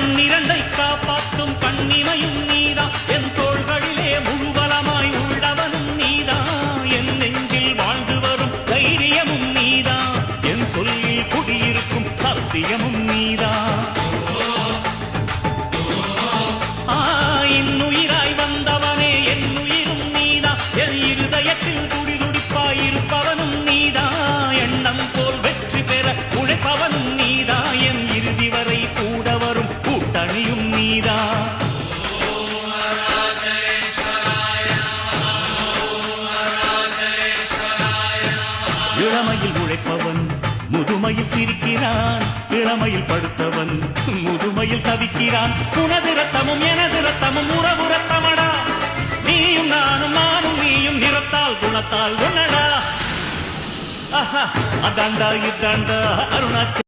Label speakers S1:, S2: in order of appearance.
S1: கண்ணிரண்டை காப்பாற்றும் கண்ணிமையும் நீதான் என் தோள்களிலே முழுபலமாய் உள்ளவனும் நீதான் என் நெஞ்சில் வாழ்ந்து வரும் தைரியமும் நீதான் என் சொல்லில் குடியிருக்கும் சத்தியமும் நீதான் இன்னுயிராய் வந்தவனே என் உயிரும் நீதான் என் இருதயத்தில் துடிதுடிப்பாயிருப்பவனும் நீதான் எண்ணம் போல் வெற்றி பெற உழைப்பவனும் நீதான் என் இறுதி வரை கூட வரும் கூட்டணியும் நீதான் இளமையில் உழைப்பவன் முதுமையில் சிரிக்கிறான் இளமையில் படுத்தவன் முதுமையில் தவிக்கிறான் உனது ரத்தமும் எனது ரத்தமும் உறவு ரத்தமடா நீயும் நானும் நானும் நீயும் நிறத்தால் குணத்தால் உன்னடா அதாண்டா இதாண்டா அருணாச்சல்